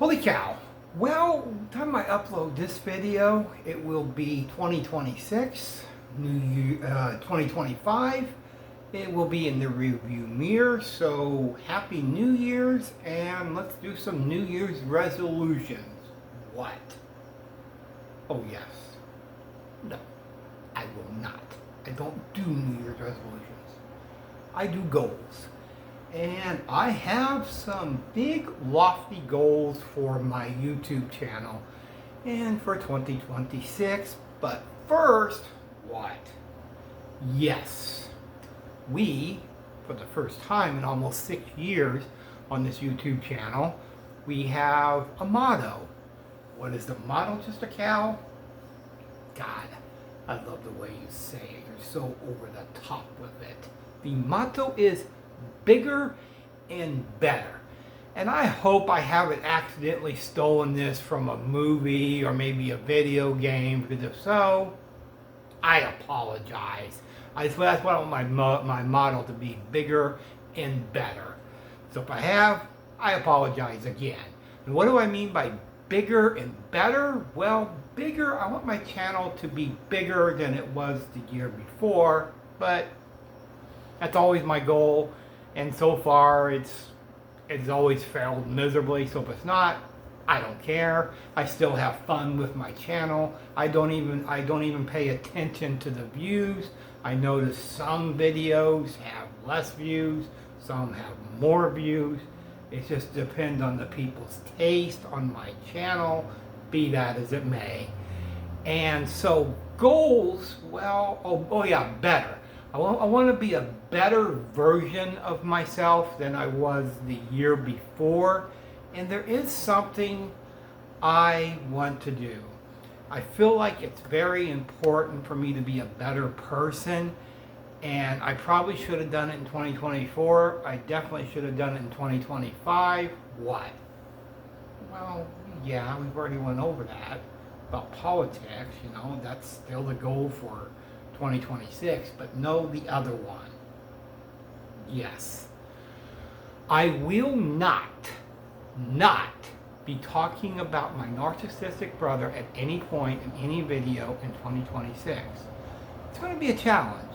Holy cow. Well, time I upload this video, it will be 2026, New Year, 2025. It will be in the review mirror, so Happy New Year's, and let's do some New Year's resolutions. What? Oh yes. No, I will not. I don't do New Year's resolutions. I do goals. And I have some big lofty goals for my YouTube channel and for 2026. But first, what? Yes, we, for the first time in almost 6 years on this YouTube channel, we have a motto. What is the motto, Just a Cow? God, I love the way you say it. You're so over the top with it. The motto is bigger and better. And I hope I haven't accidentally stolen this from a movie or maybe a video game, because if so, I apologize. That's what I want my motto to be, bigger and better. So if I have, I apologize again. And what do I mean by bigger and better? Well, bigger, I want my channel to be bigger than it was the year before, but that's always my goal. And so far, it's always failed miserably. So if it's not, I don't care. I still have fun with my channel. I don't even pay attention to the views. I notice some videos have less views, some have more views. It just depends on the people's taste on my channel, be that as it may. And so goals, well, oh yeah, better. I want to be a better version of myself than I was the year before. And there is something I want to do. I feel like it's very important for me to be a better person. And I probably should have done it in 2024. I definitely should have done it in 2025. What? Well, yeah, we've already went over that. About politics, that's still the goal for 2026, but know the other one. Yes. I will not be talking about my narcissistic brother at any point in any video in 2026. It's going to be a challenge,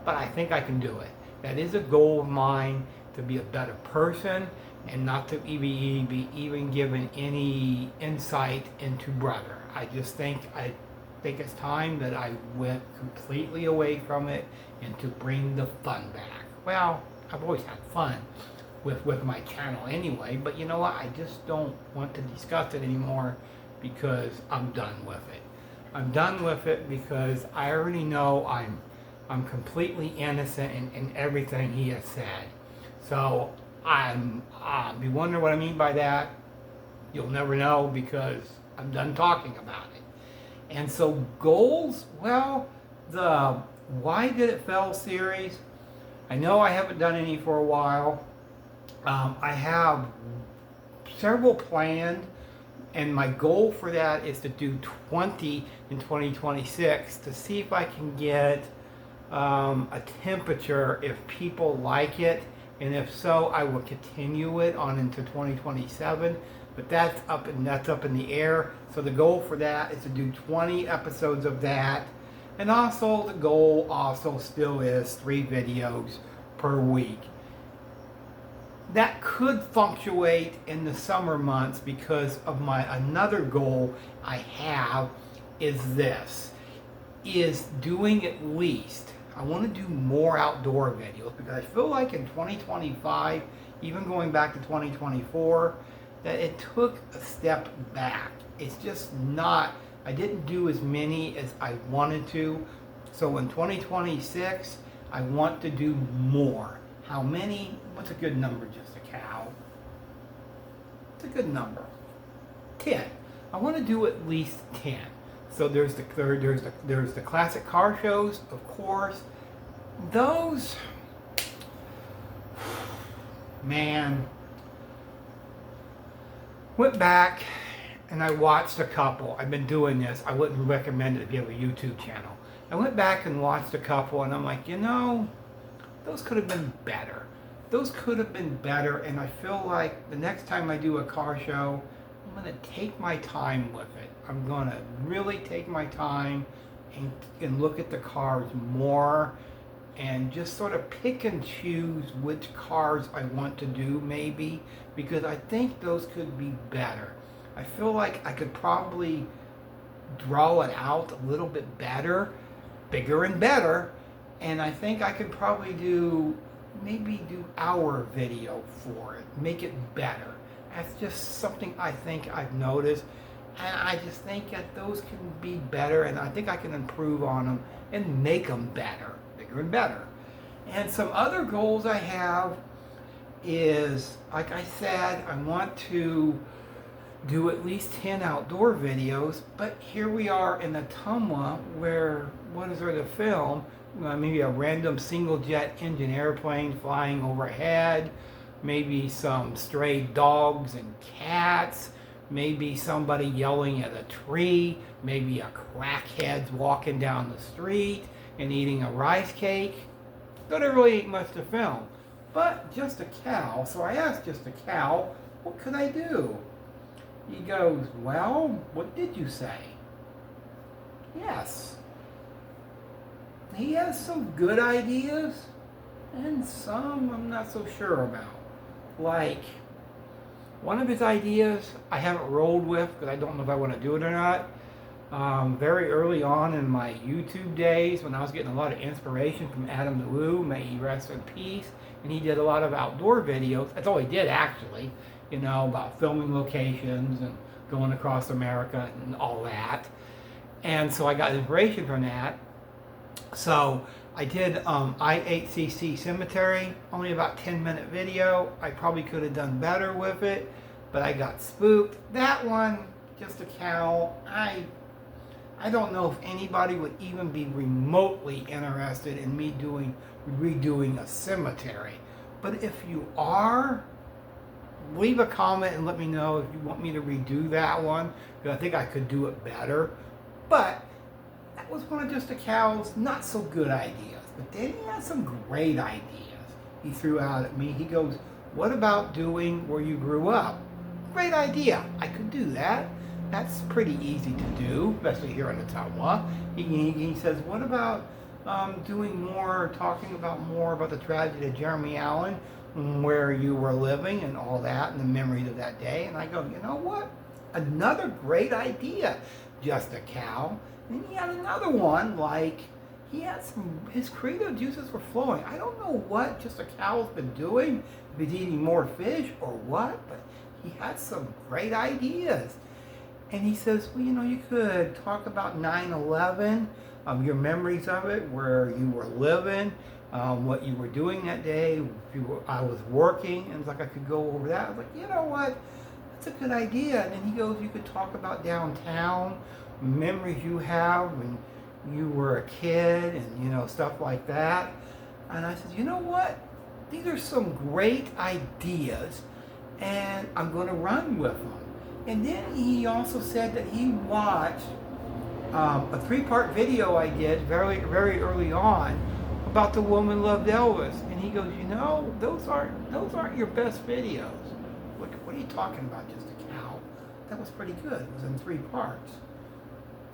but I think I can do it. That is a goal of mine, to be a better person and not to be even given any insight into brother. I think it's time that I went completely away from it and to bring the fun back. Well, I've always had fun with my channel anyway, but you know what? I just don't want to discuss it anymore because I'm done with it. I'm done with it because I already know I'm completely innocent in everything he has said. So you wonder what I mean by that? You'll never know because I'm done talking about it. And so goals, well, the Why Did It Fail series, I know I haven't done any for a while. I have several planned, and my goal for that is to do 20 in 2026 to see if I can get a temperature if people like it, and if so, I will continue it on into 2027. But that's up in the air. So the goal for that is to do 20 episodes of that. And also the goal also still is 3 videos per week. That could fluctuate in the summer months because of another goal I have is doing at least, I want to do more outdoor videos because I feel like in 2025, even going back to 2024, that it took a step back. It's just not, I didn't do as many as I wanted to. So in 2026, I want to do more. How many? What's a good number, Just a Cow? It's a good number. 10. I want to do at least 10. So there's the classic car shows, of course. Those, man, went back and I watched a couple. I've been doing this. I wouldn't recommend it if you have a YouTube channel. I went back and watched a couple and I'm like, those could have been better. Those could have been better, and I feel like the next time I do a car show, I'm going to take my time with it. I'm going to really take my time and look at the cars more and just sort of pick and choose which cars I want to do maybe, because I think those could be better. I feel like I could probably draw it out a little bit better, bigger and better, and I think I could probably do our video for it, make it better. That's just something I think I've noticed, and I just think that those can be better, and I think I can improve on them and make them better, bigger and better. And some other goals I have is, like I said, I want to do at least 10 outdoor videos, but here we are in Ottumwa where, what is there to film? Maybe a random single jet engine airplane flying overhead, maybe some stray dogs and cats, maybe somebody yelling at a tree, maybe a crackhead walking down the street and eating a rice cake. There really ain't much to film, but Just a Cow. So I asked Just a Cow, what could I do? He goes, well, what did you say? Yes. He has some good ideas and some I'm not so sure about. Like, one of his ideas I haven't rolled with because I don't know if I want to do it or not. Very early on in my YouTube days, when I was getting a lot of inspiration from Adam the Woo, may he rest in peace, and he did a lot of outdoor videos. That's all he did, actually, about filming locations and going across America and all that. And so I got inspiration from that. So I did I-8CC Cemetery, only about 10-minute video. I probably could have done better with it, but I got spooked. That one, Just a Cow, I don't know if anybody would even be remotely interested in me redoing a cemetery. But if you are, leave a comment and let me know if you want me to redo that one, because I think I could do it better. But that was one of Just a Cow's not so good ideas. But then he had some great ideas he threw out at me. He goes, what about doing where you grew up? Great idea. I could do that. That's pretty easy to do, especially here in Ottumwa. He says, what about talking about more about the tragedy of Jeremy Allen, where you were living and all that, and the memories of that day? And I go, you know what? Another great idea, Just a Cow. And he had another one, like, his creative juices were flowing. I don't know what Just a Cow's been doing, if he's eating more fish or what, but he had some great ideas. And he says, well, you could talk about 9/11, your memories of it, where you were living, what you were doing that day. I was working, and it's like I could go over that. I was like, you know what? That's a good idea. And then he goes, you could talk about downtown, memories you have when you were a kid, and stuff like that. And I said, you know what? These are some great ideas, and I'm going to run with them. And then he also said that he watched a 3-part video I did very, very early on about The Woman Loved Elvis. And he goes, those aren't your best videos. What are you talking about, Just a Cow? That was pretty good. It was in 3 parts.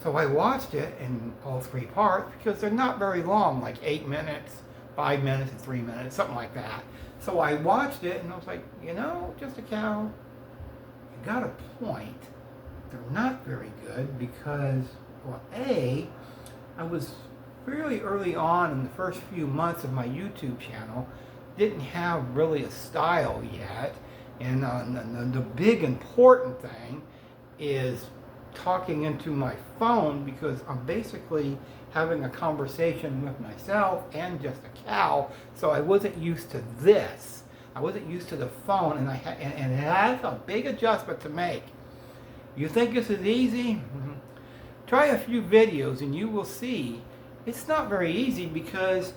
So I watched it in all 3 parts because they're not very long, like 8 minutes, 5 minutes, and 3 minutes, something like that. So I watched it and I was like, Just a Cow, you got a point. They're not very good because, well, I was fairly early on in the first few months of my YouTube channel, didn't have really a style yet. And the big important thing is talking into my phone, because I'm basically having a conversation with myself and Just a Cow. So I wasn't used to this. I wasn't used to the phone, and and it has a big adjustment to make. You think this is easy? Mm-hmm. Try a few videos and you will see it's not very easy, because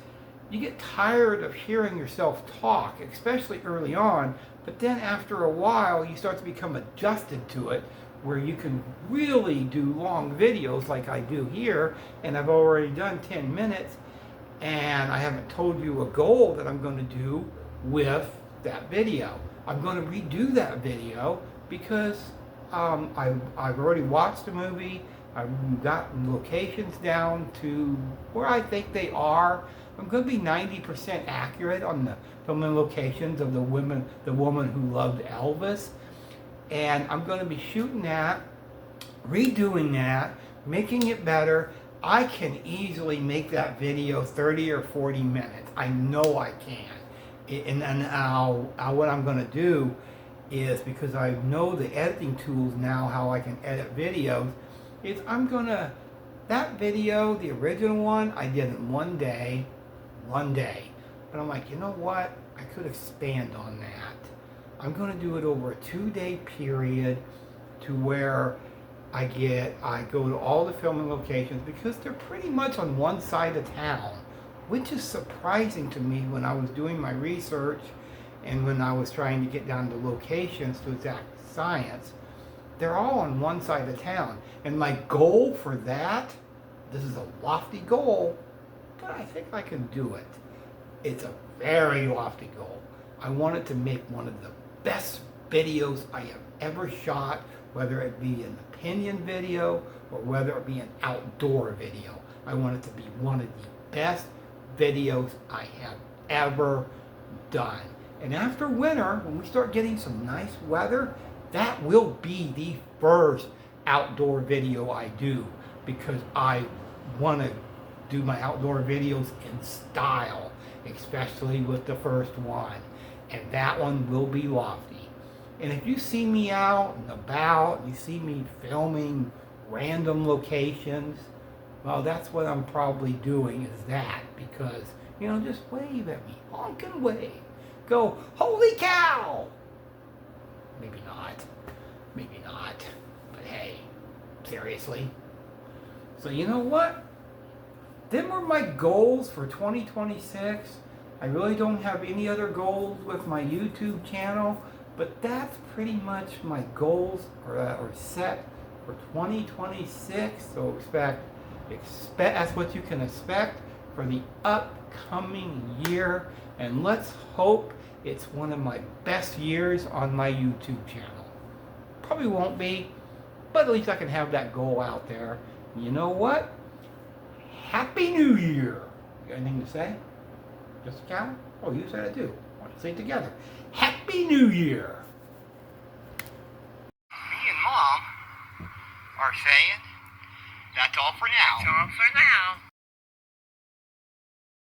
you get tired of hearing yourself talk, especially early on, but then after a while you start to become adjusted to it, where you can really do long videos like I do here, and I've already done 10 minutes, and I haven't told you a goal that I'm going to do with that video. I'm going to redo that video because I've already watched the movie. I've gotten locations down to where I think they are. I'm going to be 90% accurate on the filming locations of the woman who loved Elvis. And I'm going to be shooting that, redoing that, making it better. I can easily make that video 30 or 40 minutes. I know I can. And then what I'm going to do is, because I know the editing tools now, how I can edit videos, is that video, the original one, I did in one day. But I'm like, you know what? I could expand on that. I'm going to do it over a 2-day period, to where I go to all the filming locations, because they're pretty much on one side of town, which is surprising to me when I was doing my research and when I was trying to get down to locations to exact science. They're all on one side of town. And my goal for that, this is a lofty goal, but I think I can do it. It's a very lofty goal. I wanted to make one of the best videos I have ever shot, whether it be an opinion video or whether it be an outdoor video. I want it to be one of the best videos I have ever done. And after winter, when we start getting some nice weather, that will be the first outdoor video I do, because I want to do my outdoor videos in style, especially with the first one. And that one will be lofty. And if you see me out and about, you see me filming random locations, well, that's what I'm probably doing, is that. Because, just wave at me. Honk and wave. Go, holy cow! Maybe not. But hey, seriously. So you know what? Them were my goals for 2026. I really don't have any other goals with my YouTube channel, but that's pretty much my goals are set for 2026. So expect that's what you can expect for the upcoming year, and let's hope it's one of my best years on my YouTube channel. Probably won't be, but at least I can have that goal out there. You know what? Happy New Year! You got anything to say? Just a cow? Oh, you said it too. Why don't we say it together? Happy New Year! Me and Mom are saying that's all for now. That's all for now.